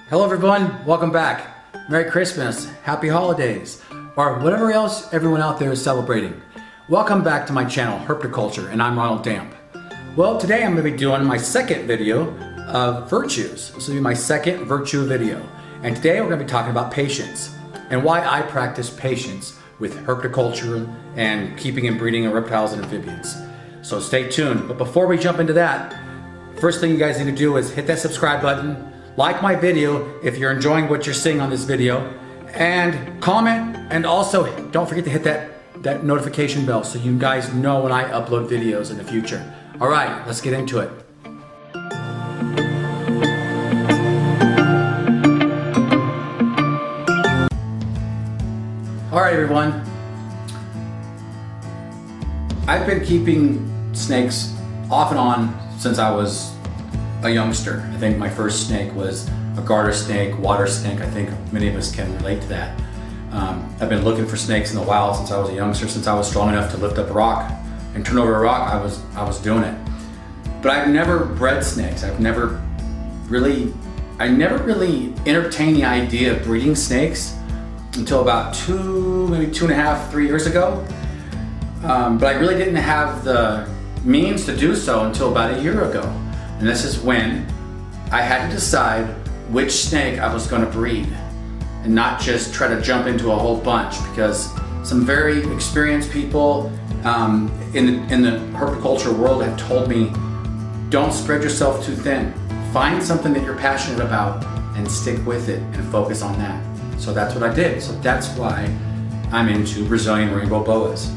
Hello everyone, welcome back. Merry Christmas, Happy Holidays, or whatever else everyone out there is celebrating. Welcome back to my channel, Herpetoculture, and I'm Ronald Damp. Well, today I'm going to be doing my second video of virtues. This will be my second virtue video. And today we're going to be talking about patience and why I practice patience with herpetoculture and keeping and breeding of reptiles and amphibians. So stay tuned. But before we jump into that, first thing you guys need to do is hit that subscribe button, like my video if you're enjoying what you're seeing on this video, and comment, and also don't forget to hit that notification bell so you guys know when I upload videos in the future. All right, let's get into it. All right, everyone. I've been keeping snakes off and on since I was a youngster. I think my first snake was a garter snake, water snake. I think many of us can relate to that. I've been looking for snakes in the wild since I was a youngster. Since I was strong enough to lift up a rock and turn over a rock, I was doing it. But I've never bred snakes. I never really entertained the idea of breeding snakes until about maybe 2.5, 3 years ago. But I really didn't have the means to do so until about a year ago. And this is when I had to decide which snake I was going to breed and not just try to jump into a whole bunch, because some very experienced people in the herpetoculture world have told me, don't spread yourself too thin. Find something that you're passionate about and stick with it and focus on that. So that's what I did. So that's why I'm into Brazilian rainbow boas.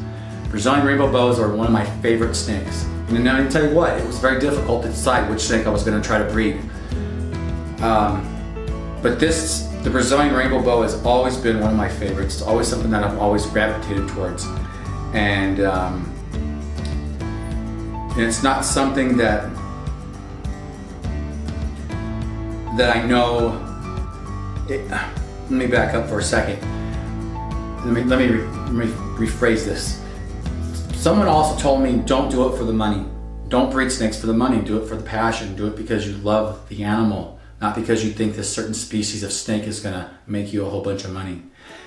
Brazilian rainbow boas are one of my favorite snakes. And now I can tell you what, it was very difficult to decide which snake I was going to try to breed. But the Brazilian rainbow boa has always been one of my favorites. It's always something that I've always gravitated towards. And it's not something that I know. Let me back up for a second. Let me rephrase this. Someone also told me, don't do it for the money. Don't breed snakes for the money. Do it for the passion. Do it because you love the animal, not because you think this certain species of snake is gonna make you a whole bunch of money.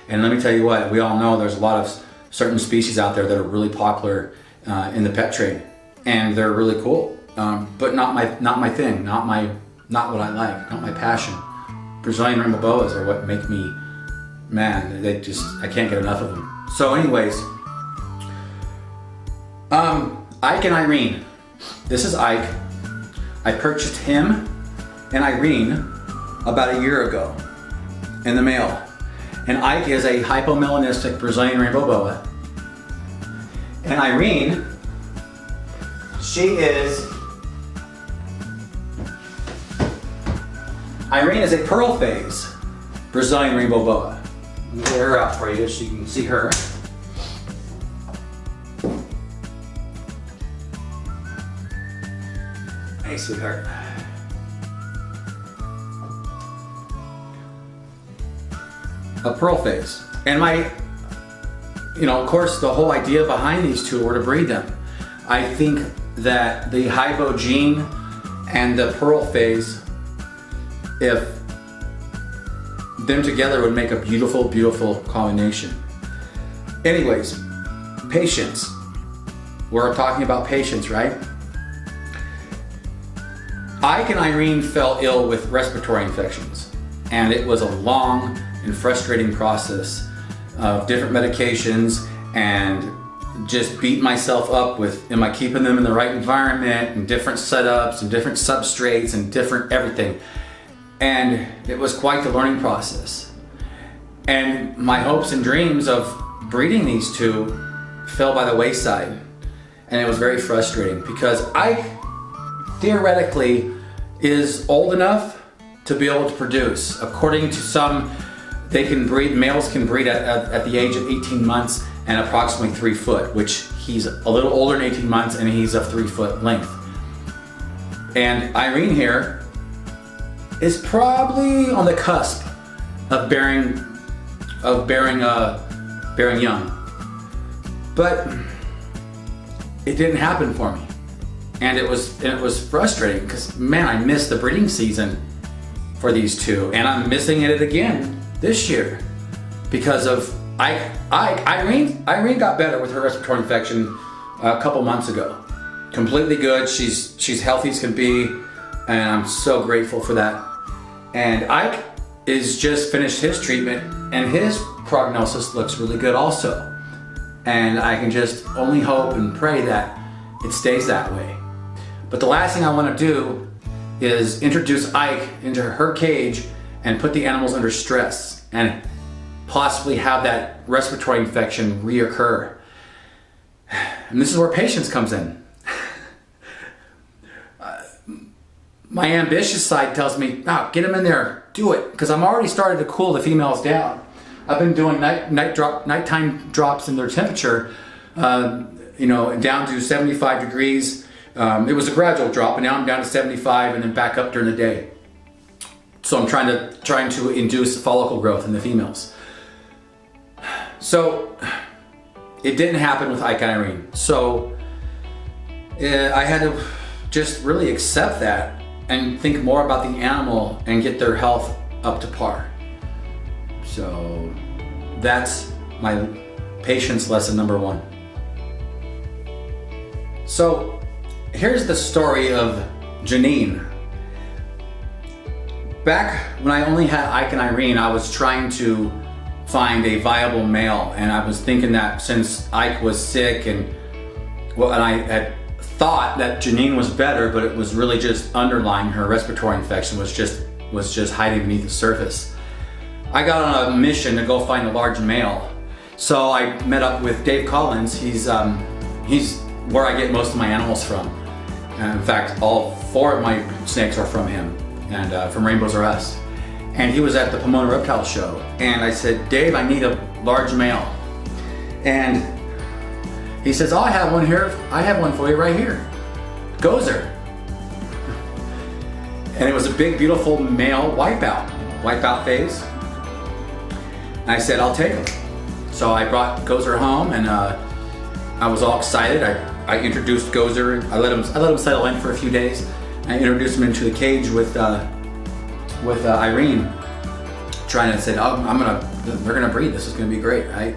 And let me tell you what, we all know there's a lot of certain species out there that are really popular in the pet trade, and they're really cool. But not my thing, not what I like, not my passion. Brazilian rainbow boas are what make me, man, I can't get enough of them. So anyways, Ike and Irene. This is Ike. I purchased him and Irene about a year ago in the mail. And Ike is a hypomelanistic Brazilian rainbow boa. And Irene, Irene is a pearl phase Brazilian rainbow boa. Let me get her out for you so you can see her. Hey, sweetheart. A pearl phase. And of course, the whole idea behind these two were to breed them. I think that the hypo gene and the pearl phase, if them together, would make a beautiful, beautiful combination. Anyways, patience. We're talking about patience, right? Ike and Irene fell ill with respiratory infections, and it was a long and frustrating process of different medications and just beat myself up with, am I keeping them in the right environment and different setups and different substrates and different everything. And it was quite the learning process. And my hopes and dreams of breeding these two fell by the wayside. And it was very frustrating because Ike theoretically is old enough to be able to produce. According to some, males can breed at the age of 18 months and approximately 3 foot, which he's a little older than 18 months and he's of 3 foot length. And Irene here is probably on the cusp of bearing young. But it didn't happen for me. And it was frustrating because, man, I missed the breeding season for these two, and I'm missing it again this year because of Irene. Irene got better with her respiratory infection a couple months ago. Completely good. She's healthy as can be, and I'm so grateful for that. And Ike is just finished his treatment, and his prognosis looks really good also. And I can just only hope and pray that it stays that way. But the last thing I want to do is introduce Ike into her cage and put the animals under stress and possibly have that respiratory infection reoccur. And this is where patience comes in. My ambitious side tells me, "Oh, get them in there, do it," because I'm already started to cool the females down. I've been doing nighttime drops in their temperature, down to 75 degrees. It was a gradual drop, and now I'm down to 75, and then back up during the day. So I'm trying to induce follicle growth in the females. So it didn't happen with Ike and Irene. So I had to just really accept that and think more about the animal and get their health up to par. So that's my patience lesson number one. So here's the story of Janine. Back when I only had Ike and Irene, I was trying to find a viable male, and I was thinking that since Ike was sick and I had thought that Janine was better, but it was really just underlying her respiratory infection was just hiding beneath the surface. I got on a mission to go find a large male. So I met up with Dave Collins. He's where I get most of my animals from. In fact, all 4 of my snakes are from him, and from Rainbows R Us. And he was at the Pomona Reptile Show. And I said, "Dave, I need a large male." And he says, "Oh, I have one here. I have one for you right here. Gozer." And it was a big, beautiful male wipeout phase. And I said, "I'll take him." So I brought Gozer home, and I was all excited. I introduced Gozer. I let him settle in for a few days. I introduced him into the cage with Irene. Trying to say, they're gonna breed. This is gonna be great, right?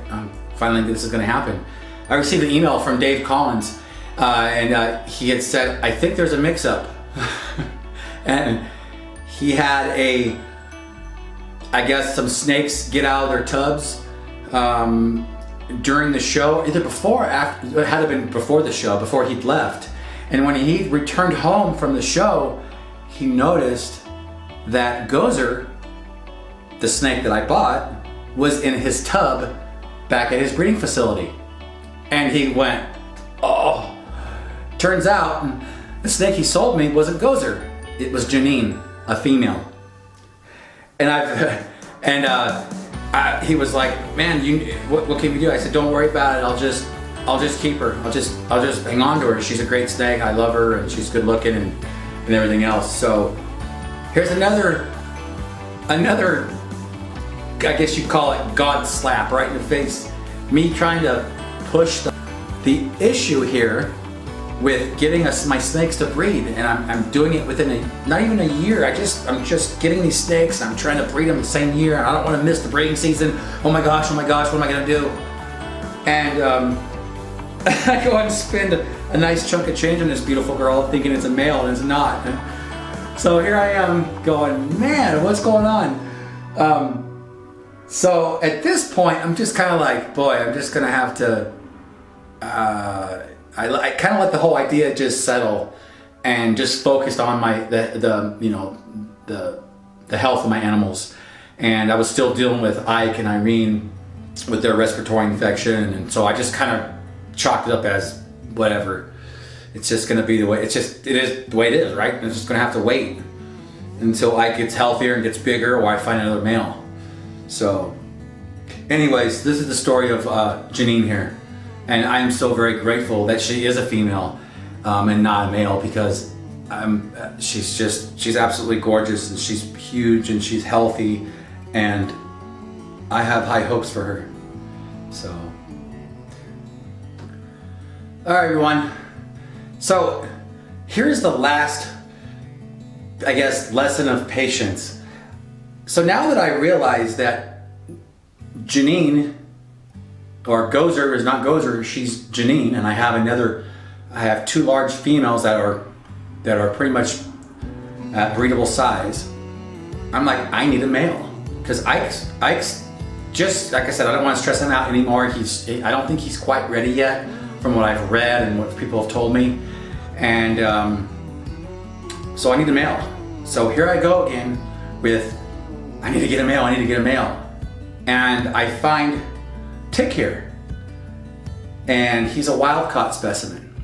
Finally, this is gonna happen. I received an email from Dave Collins, and he had said, "I think there's a mix-up," and he had I guess some snakes get out of their tubs during the show, either before or after. It had to have been before the show, before he'd left. And when he returned home from the show, he noticed that Gozer, the snake that I bought, was in his tub back at his breeding facility. And he went, "Oh." Turns out the snake he sold me wasn't Gozer. It was Janine, a female. And he was like, "Man, what can we do?" I said, "Don't worry about it. I'll just keep her. I'll just hang on to her. She's a great snake. I love her, and she's good looking and everything else." So here's another, I guess you'd call it God slap right in the face. Me trying to push the issue here with getting my snakes to breed, and I'm doing it within not even a year. I'm just getting these snakes. I'm trying to breed them the same year. I don't want to miss the breeding season. Oh my gosh, what am I gonna do? And I go and spend a nice chunk of change on this beautiful girl, thinking it's a male, and it's not. So here I am going, man, what's going on? So at this point, I'm just kind of like, boy, I'm just gonna have to. I kind of let the whole idea just settle, and just focused on the health of my animals. And I was still dealing with Ike and Irene with their respiratory infection, and so I just kind of chalked it up as whatever. It's just gonna be the way. It is the way it is, right? I'm just gonna have to wait until Ike gets healthier and gets bigger, or I find another male. So, anyways, this is the story of Janine here. And I am so very grateful that she is a female and not a male, because she's absolutely gorgeous, and she's huge, and she's healthy, and I have high hopes for her. So, all right, everyone. So here's the last, I guess, lesson of patience. So now that I realize that Janine, or Gozer is not Gozer, she's Janine, and I have two large females that are pretty much at breedable size. I'm like, I need a male, because Ike's just like I said, I don't want to stress him out anymore. I don't think he's quite ready yet, from what I've read and what people have told me, and so I need a male. So here I go again with, I need to get a male. I need to get a male, and I find Tick here, and he's a wild-caught specimen.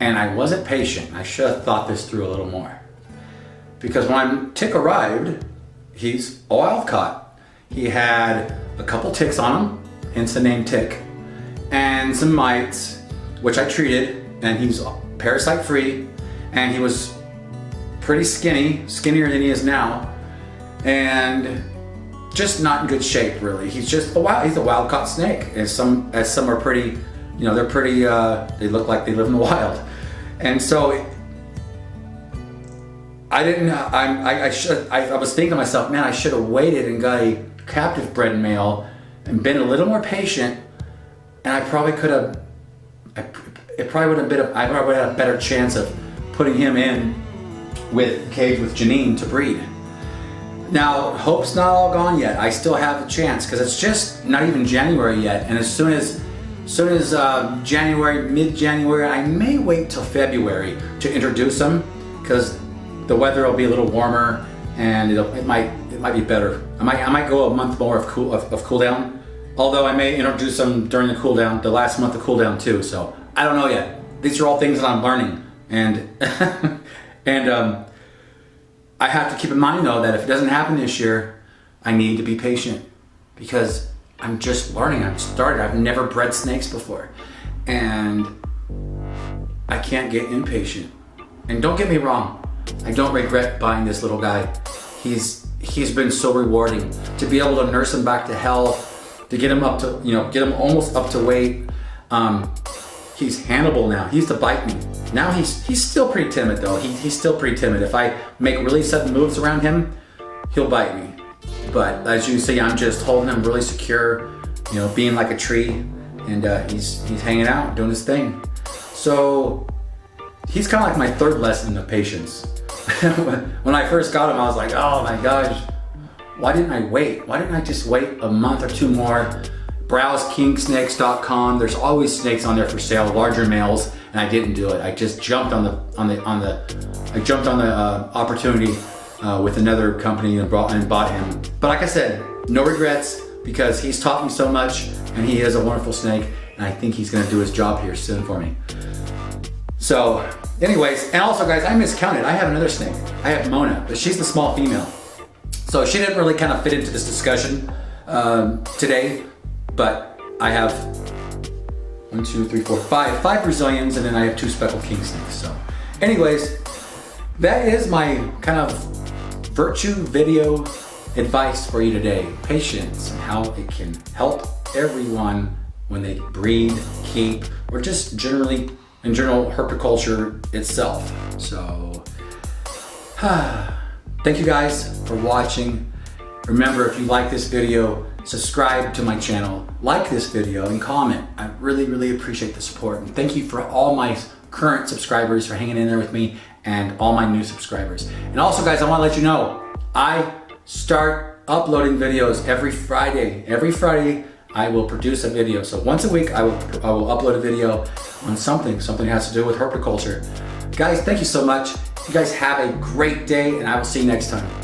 And I wasn't patient. I should have thought this through a little more. Because when Tick arrived, he's a wild-caught. He had a couple ticks on him, hence the name Tick, and some mites, which I treated, and he was parasite-free, and he was pretty skinny, skinnier than he is now, and just not in good shape, really. He's just he's a wild-caught snake, as some are pretty, you know, they're pretty, they look like they live in the wild. And so I was thinking to myself, man, I should have waited and got a captive bred male and been a little more patient, and I probably could have, I probably would have had a better chance of putting him in with cage with Janine to breed. Now, hope's not all gone yet. I still have a chance, because it's just not even January yet, and as soon as January, mid-January, I may wait till February to introduce them, because the weather will be a little warmer, and it might be better. I might go a month more of cool down, although I may introduce them during the cool down, the last month of cool down too. So I don't know yet. These are all things that I'm learning, and and I have to keep in mind though that if it doesn't happen this year, I need to be patient, because I'm just learning. I've never bred snakes before, and I can't get impatient. And don't get me wrong, I don't regret buying this little guy. He's been so rewarding to be able to nurse him back to health, to get him up to, get him almost up to weight. He's handleable now. He used to bite me. Now he's still pretty timid though. He's still pretty timid. If I make really sudden moves around him, he'll bite me. But as you see, I'm just holding him really secure, being like a tree, and he's hanging out, doing his thing. So he's kind of like my third lesson of patience. When I first got him, I was like, oh my gosh, why didn't I wait? Why didn't I just wait a month or two more? Browse kingsnakes.com. There's always snakes on there for sale, larger males, and I didn't do it. I just jumped on the opportunity with another company and bought him. But like I said, no regrets, because he's taught me so much, and he is a wonderful snake, and I think he's going to do his job here soon for me. So anyways, and also guys, I miscounted. I have another snake. I have Mona, but she's the small female. So she didn't really kind of fit into this discussion today, but I have 1, 2, 3, 4, 5 Brazilians, and then I have 2 speckled king snakes. So anyways, that is my kind of virtue video advice for you today. Patience, and how it can help everyone when they breed, keep, or just in general herpetoculture itself. So thank you guys for watching. Remember, if you like this video, subscribe to my channel, like this video, and comment. I really, really appreciate the support. And thank you for all my current subscribers for hanging in there with me, and all my new subscribers. And also guys, I want to let you know, I start uploading videos every Friday. Every Friday I will produce a video. So once a week I will upload a video on something has to do with herpetoculture. Guys, thank you so much. You guys have a great day, and I will see you next time.